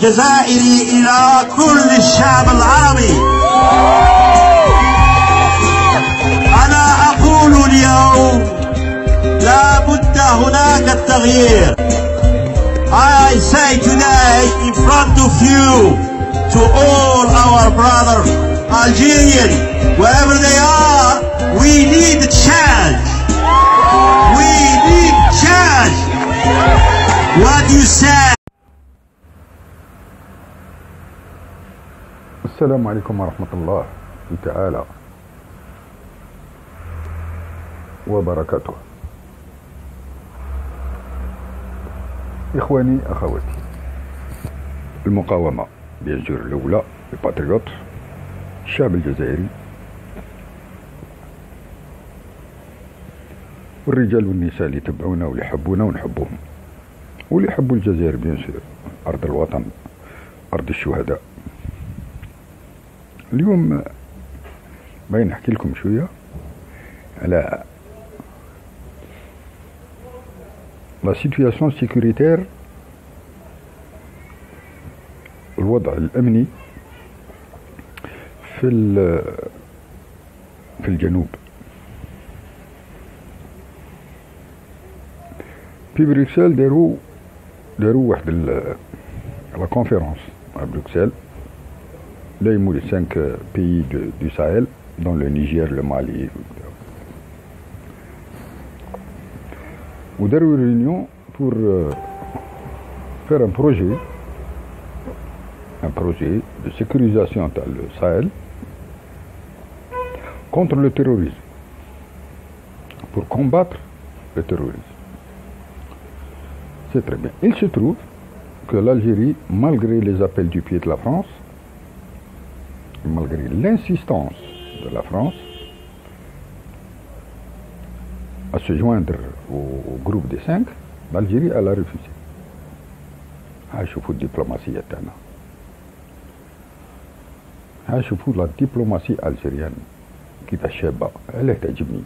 جزائري إلى كل الشعب العربي، أنا أقول اليوم لا بد هناك التغيير. I say today in front of you to all our brothers Algerians, wherever they are, we need change. We need change. What do you say? السلام عليكم ورحمة الله تعالى وبركاته. إخواني أخواتي، المقاومة بيان الأولى الباتريوت، الشعب الجزائري والرجال والنساء اللي يتبعونا واللي يحبونا ونحبوهم واللي يحبوا الجزائر بيان أرض الوطن، أرض الشهداء. اليوم باغي نحكي لكم شويه على لا سيتوياسيون سيكوريتير، الوضع الامني في الجنوب. في بروكسل داروا واحد لا كونفيرونس à Bruxelles. Là, il y a les 5 pays du Sahel, dont le Niger, le Mali. Ou d'ailleurs une réunion pour faire un projet de sécurisation dans le Sahel contre le terrorisme, pour combattre le terrorisme. C'est très bien. Il se trouve que l'Algérie, malgré les appels du pied de la France, malgré l'insistance de la France à se joindre au groupe des 5, l'Algérie elle a refusé. شوفوا الدبلوماسية تاعنا، شوفوا لا دبلوماسية الجيريان كيفاش شابة، علاه تعجبني.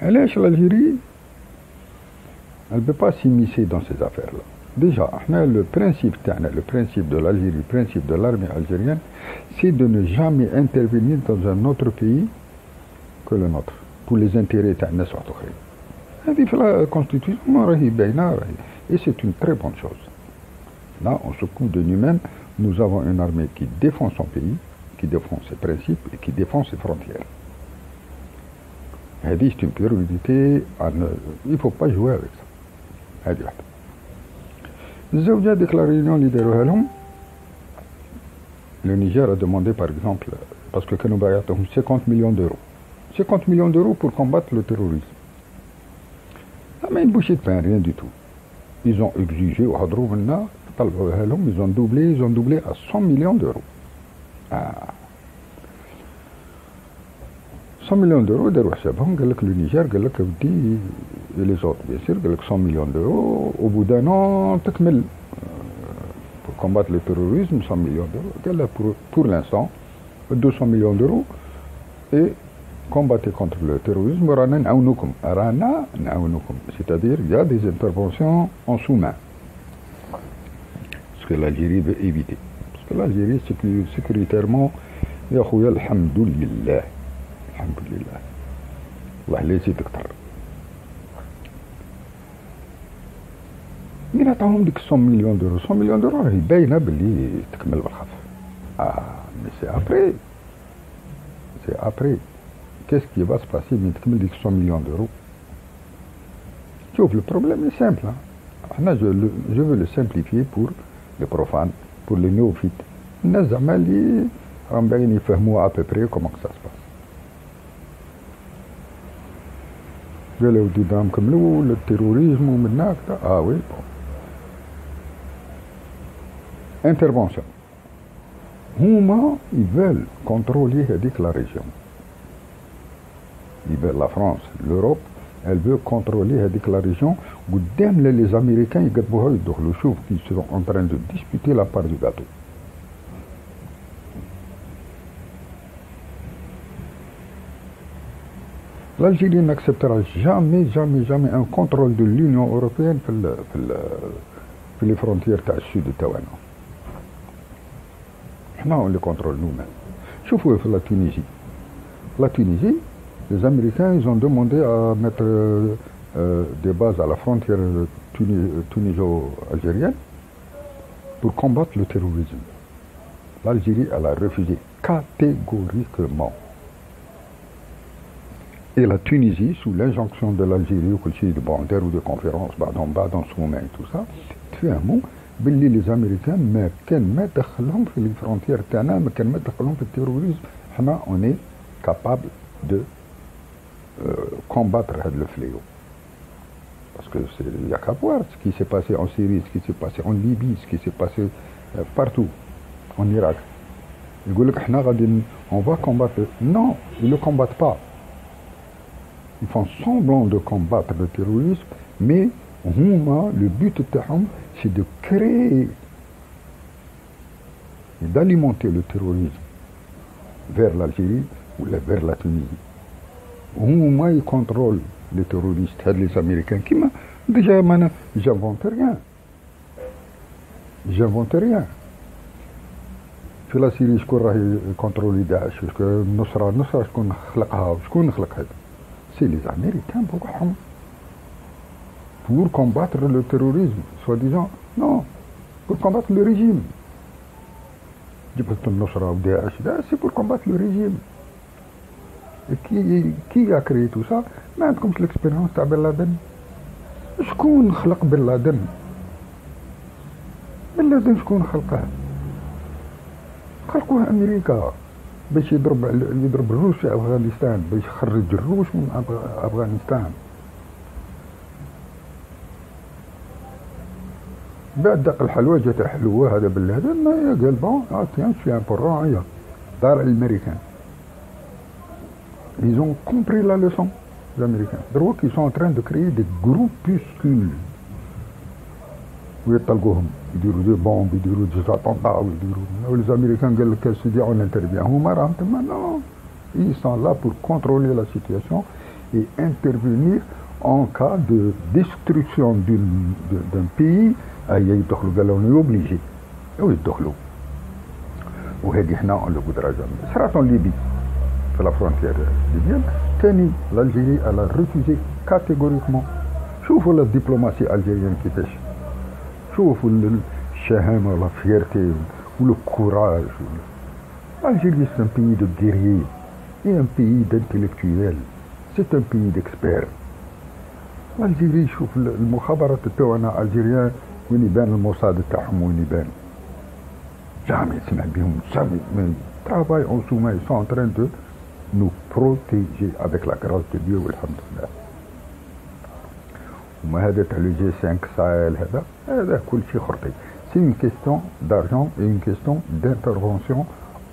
علاش l'Algérie elle ne peut pas s'immiscer dans ces affaires-là. Déjà, le principe de l'Algérie, le principe de l'armée algérienne, c'est de ne jamais intervenir dans un autre pays que le nôtre, pour les intérêts de la la Constitution, et c'est une très bonne chose. Là, on se coupe de nous-mêmes, nous avons une armée qui défend son pays, qui défend ses principes et qui défend ses frontières. C'est une priorité, il ne faut pas jouer avec ça. الزوجة ديك لا ريونيون اللي داروها لهم، لو نيجير a demandé par exemple, parce que كانوا باغي يعطيهم 50 millions d'euros 50 millions d'euros pour combattre le terrorisme. ما ينبوش يدفع rien du tout. Ils ont exigé وهضروا منا طلبوها لهم، ils ont doublé à 100 millions d'euros. 100 millions d'euros داروا حسابهم، قال لك لو نيجير قال لك ودي les autres bien sûr قال لك 100 millions d'euros au bout d'un an تكمل pour combattre le terrorisme 100 millions d'euros. قال لك pour l'instant 200 millions d'euros et combattez contre le terrorisme. رانا نعاونوكم c'est-à-dire il y a des interventions en sous-main, ce que l'Algérie veut éviter, parce que l'Algérie sécuritairement يا خويا الحمد لله الله لا يزيد اكثر. مين عطاهم ديك 100 مليون دورو؟ 100 مليون دورو راهي باينه باللي تكمل بالخف. مي سي ابري كيس كي با سباسي من تكمل ديك 100 مليون دورو. شوف لو بروبليم سي سامبل، حنا جو فو لو سامبليفيي بور لي بروفان، بور لي نيوفيت، الناس زعما اللي راهم باغيين يفهموا ابري كومون سا سباس. قالوا ودي دام كملوا التيروريزم ومن هكذا. وي بون انترفونسيون. هما يفال كونترولي هذيك لا ريجيون، يفال لا فرانس لوروب elle veut contrôler هذيك لا ريجيون. قدام لي زاميريكان يقدموها ويدخلوا. شوف كي سون en train de disputer la part du gâteau. l'Algérie n'acceptera jamais, jamais, jamais un contrôle de l'Union européenne في les frontières تاع السود تاعنا. احنا on les contrôle nous-mêmes. شوفوا في la Tunisie, les Américains ils ont demandé à mettre des bases à la frontière tuniso-algérienne pour combattre le terrorisme. L'Algérie elle a refusé catégoriquement. Et la Tunisie, sous l'injonction de l'Algérie, ou de conférences, dans Soumen et tout ça, tu as un mot, les Américains, mais quel في les frontières تاعنا, mais quel في le terrorisme, on est capable de combattre le fléau. Parce que il n'y a qu'à voir ce qui s'est passé en Syrie, ce qui s'est passé en Libye, ce qui s'est passé partout, en Irak. Ils disent on va combattre. Non, ils ne le combattent pas. Ils font semblant de combattre le terrorisme, mais le but c'est de créer et d'alimenter le terrorisme vers l'Algérie ou vers la Tunisie. Ils contrôlent les terroristes, les Américains qui déjà j'invente rien. في la Syrie شكون راه يكونترولي داعش نصرة شكون خلقها شكون خلق هذا c'est les Américains pour combattre le terrorisme soi-disant non pour combattre le régime جبهة النصرة وداعش c'est pour combattre le régime et qui a créé tout ça ما عندكمش l'expérience تاع بن لادن شكون خلق بن لادن شكون خلقه خلقوها أمريكا باش يضرب الروس في أفغانستان باش يخرج الروس من أفغانستان بعد داق الحلوى جات حلوة هذا بالهذا قال بون تيان سي امبورون هيا دار الأمريكان ils ont compris la leçon les Américains droit qu'ils sont en train de créer des groupuscules ويطلقوهم يديروا دي بومب يديروا دي attentats ويديروا les Américains قال لك سيدي on intervient هما راهم تما non ils sont là pour contrôler la situation et intervenir en cas de destruction d'un pays يدخلوا قالوا لهم obligé ويدخلوا وهذه احنا on le voudra jamais صارت en Libye في la frontière libyenne ثاني l'Algérie elle a refusé catégoriquement شوفوا la diplomatie algérienne كيفاش شوفوا الشهامة ولا fierté ou le courage. L'Algérie c'est un pays de guerriers et un pays d'intellectuels. C'est un pays d'experts. l'Algérie شوف المخابرات تاعنا الجيريان وين يبان الموساد تاعهم وين يبان. Jamais سمع بهم jamais mais travail en sous-main ils sont en train de nous protéger avec la grâce de Dieu والحمد لله. وما هذا تاع لو جي 5 ساهل هذا كل شيء خرطي. C'est une question d'argent et une question d'intervention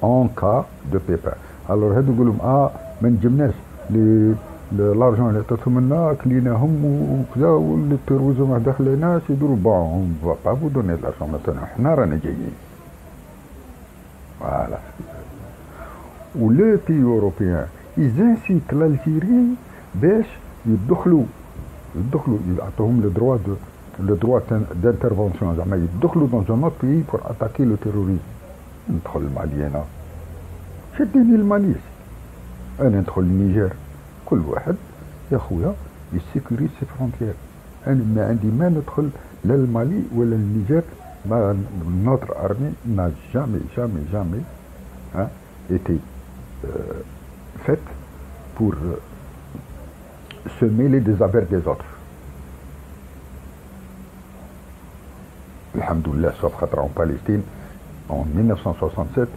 en cas de pépin. Alors هادو يقول لهم ما نجمناش l'argent اللي عطاتهم لنا كليناهم وكذا والتيروزم ما دخلناش يديروا بون on va pas vous donner de l'argent maintenant حنا رانا جايين. Voilà. Ou les pays européens ils incitent l'Algérie باش يدخلوا يعطوهم le droit d'intervention زعما يدخلوا dans un autre pays pour attaquer le terrorisme. ندخل المالي انا شديني المالي انا ندخل النيجر كل واحد يا خويا يسيكوريز سي فرونتيير انا ما عندي ما ندخل لا المالي ولا النيجر ما notre armée n'a jamais été faite pour se mêler des affaires des autres. Alhamdoulilah, sauf خاطر en Palestine en 1967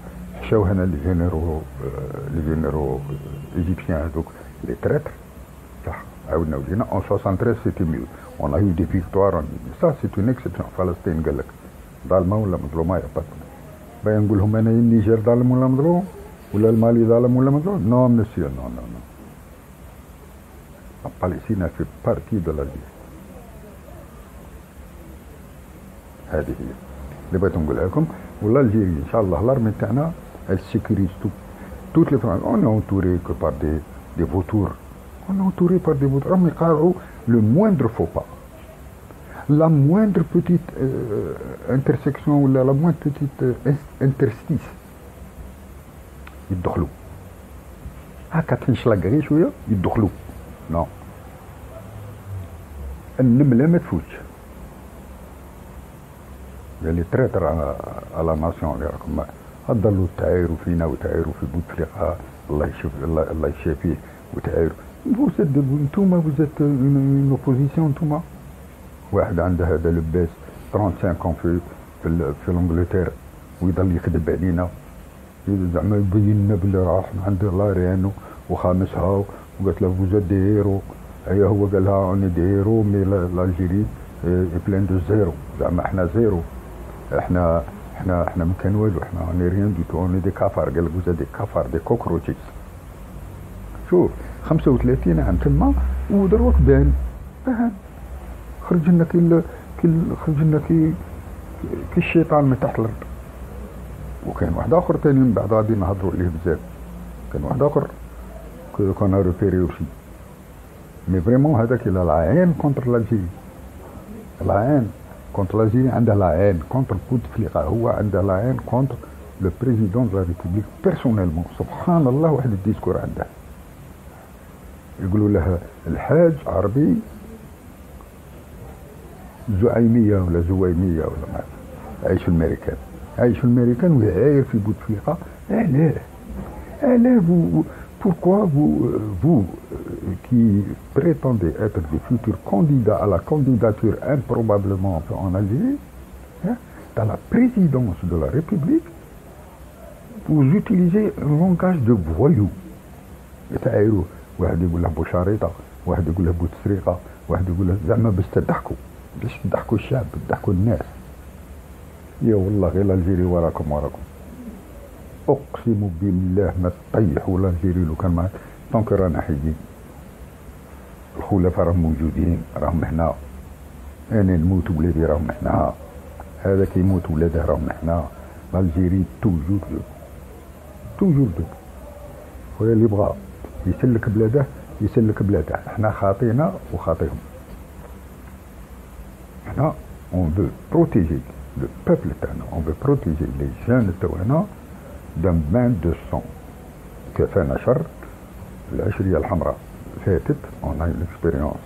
حشاو هنا les généraux égyptiens donc les traîtres صح عاودنا ولينا en 73 c'était mieux on a eu des victoires ça c'est une exception Palestine قال لك ظالمه ولا مظلومه يا باتنا باين نقول لهم انا النيجر ظالم ولا مظلوم ولا المالي ظالم ولا مظلوم non monsieur non la Palestine a fait partie de l'Algérie. هذه هي اللي بغيت نقولها لكم. والألجيري إن شاء الله الأرمي تاعنا elle sécurise toutes les frontières. On est entouré que par des vautours On est entouré par des bouts راهم يقارعوا le moindre faux pas, la moindre petite intersection ولا la moindre petite interstice يدخلوا هكا تنشلق غير شويه يدخلوا. نو النمله ما تفوتش، يعني تريتر على ناسيون اللي راكم تضلوا تعايروا فينا وتعايروا في بوتفليقه، الله يشوف الله يشافيه وتعايروا. انتوما وزات اون اوبوزيسيون، انتوما واحد عنده هذا لباس 35 في الانجلتير ويضل يكذب علينا زعما يبين لنا بلي راح عند لارين وخامسها وقالت له فوزات دي هيرو. هي هو قال لها اوني دي هيرو مي لالجيري بلان دو زيرو، زعما احنا زيرو، احنا ما كان والو، احنا اوني ريان دو تو، اوني دي كافر. قال لك فوزات دي كافر دي كوكروتشيز. شوف 35 عام تما ودروك بان خرج لنا كي الشيطان من تحت الارض. وكان واحد اخر ثاني من بعد غادي نهضروا عليه بزاف، كان واحد اخر كون روبيري وشي مي فريمون هذاك الى العين كونتر لاجيري، العين كونتر لاجيري، عندها العين كونتر بوتفليقه، هو عنده العين كونتر لو بريزيدون دو لا ريبوبليك بيرسونيلمون. سبحان الله، واحد الديسكور عنده يقولوا له الحاج عربي زعيميه ولا زويميه ولا ما عايش في الامريكان، عايش في الامريكان ويعاير في بوتفليقه. علاه pourquoi vous qui prétendez être des futurs candidats à la candidature improbablement en Algérie, dans la présidence de la République, vous utilisez un langage de voyou. يتعايروا، واحد يقول له بوشاريطه، واحد يقول له بوتسريقه، واحد يقول له زعما باش تضحكوا، باش تضحكوا الشعب، تضحكوا الناس. يا والله غير الجيري وراكم اقسم بالله ما تطيحوا الجيري لو كان معك طونك رانا حيين. الخلفاء راهم موجودين، راهم هنا، انا نموت ولادي راهم هنا، هذا كيموت ولاده راهم هنا. الجيري توجور دو خويا اللي بغى يسلك بلاده يسلك بلاده، احنا خاطينا وخاطيهم. احنا on veut protéger le peuple تاعنا، on veut protéger les jeunes تاعنا d'un bain de sang. كفانا شر العشرية الحمراء فاتت، on a une expérience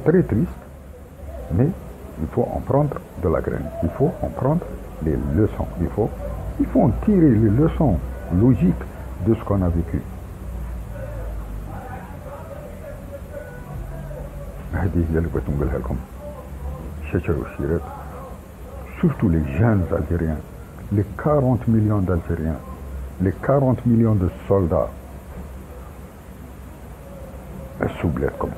très triste, mais il faut en prendre de la graine, il faut en prendre les leçons, il faut en tirer les leçons logiques de ce qu'on a vécu. هذه هي اللي بغيت نقولها لكم. الشجر والشيرات، surtout les jeunes Algériens, les 40 millions d'Algériens, les 40 millions de soldats. عسوا بلادكم،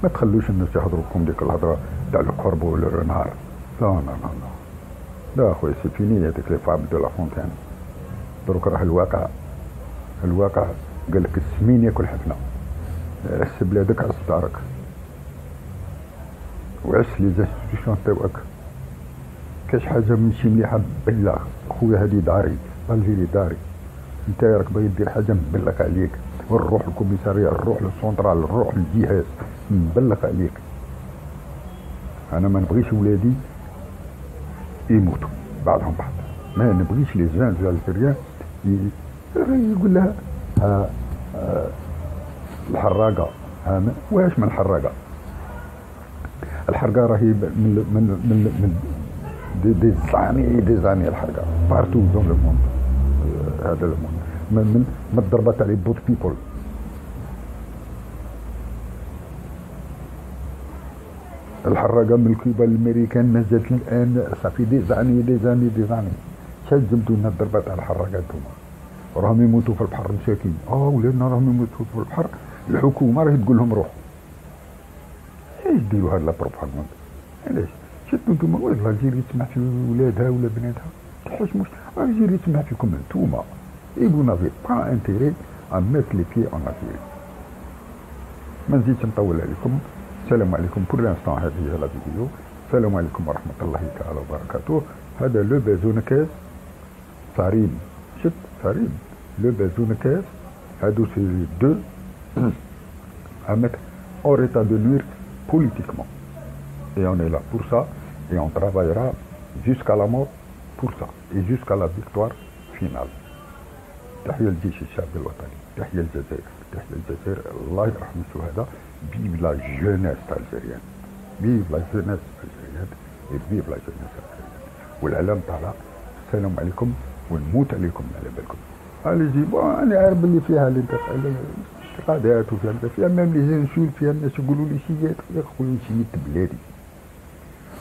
ما تخلوش الناس يهضروا لكم ديك الهضره تاع الكوربو ولا الرنار. لا لا لا لا لا خويا، سي فيني هذيك لي فابل دو لا فونتين. دروك راه الواقع قال لك السمين ياكل حفنه. عس بلادك، عس دارك، وعس لي زانستيتيسيون تاعك. كاش حاجه ماشي مليحه بلغ خويا، هذه داري، الجيري داري، انت راك باغي دير حاجه مبلغ عليك، ونروح الكوميساريه، نروح للسونترال، نروح للجهاز، مبلغ عليك. انا ما نبغيش ولادي يموتوا بعضهم بعض، ما نبغيش لي جان الجزائريين يقول لها الحراقه. واش من الحراقه؟ الحرقه راهي من دي زاني الحرقه بارتو دون لو موند. هذا الموند ما تضربت عليه بوت بيبول. الحراقه من قبل الامريكان مازالت الان، صافي دي زاني شجمتوا لنا الضربات على الحراقه. انتوما راهم يموتوا في البحر مساكين، ولادنا راهم يموتوا في البحر، الحكومه راهي تقول لهم روحوا. علاش ديروا هاد لا بروباغندا؟ علاش؟ شفتوا نتوما والله الجيري تسمع في ولادها ولا بناتها، تحشموش. الجيري تسمع فيكم نتوما. Et vous n'avez pas intérêt à mettre les pieds en Algérie. ما نزيدش نطول عليكم. السلام عليكم. pour l'instant هذه هي لا فيديو. السلام عليكم ورحمة الله تعالى وبركاته. هذا لو بازونكاز صارين، شفت صارين لو بازونكاز، هادو سي دو à mettre hors état de nuire politiquement. Et on est là pour ça, et on travaillera jusqu'à la mort pour ça, et jusqu'à la victoire finale. تحية الجيش الشعبي الوطني، تحية الجزائر، تحية الجزائر، الله يرحم الشهداء. Vive la jeunesse algérienne، vive la jeunesse algérienne، et vive la jeunesse algérienne. والعلام طالع، السلام عليكم ونموت عليكم على بالكم. اللي انا عارف اللي فيها الانتقادات وفيها ميم لي زانسول، فيها الناس يقولوا لي سيات يا خويا سيت بلادي.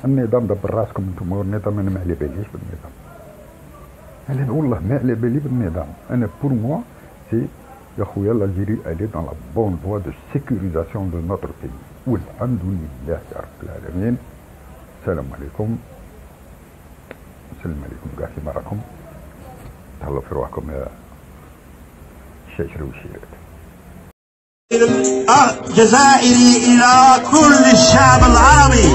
النظام دبر راسكم انتم، والنظام انا ما على باليش بالنظام. انا والله ما على بالي بالنظام. انا بور موا سي يا خويا الجيري الي دون لا بون فوا دو سيكوريزاسيون دو نوتر بي، والحمد لله يا رب العالمين. السلام عليكم، السلام عليكم كاع في راكم، تهلاو في رواحكم يا الشاشر والشيرات. جزائري إلى كل الشعب العربي،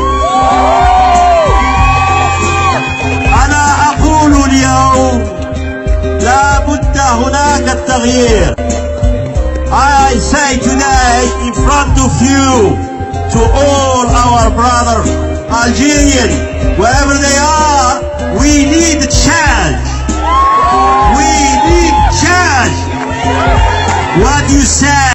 أنا أقول اليوم لا بد هناك التغيير. I say today in front of you to all our brothers Algerians, wherever they are, we need change. We need change. What do you say?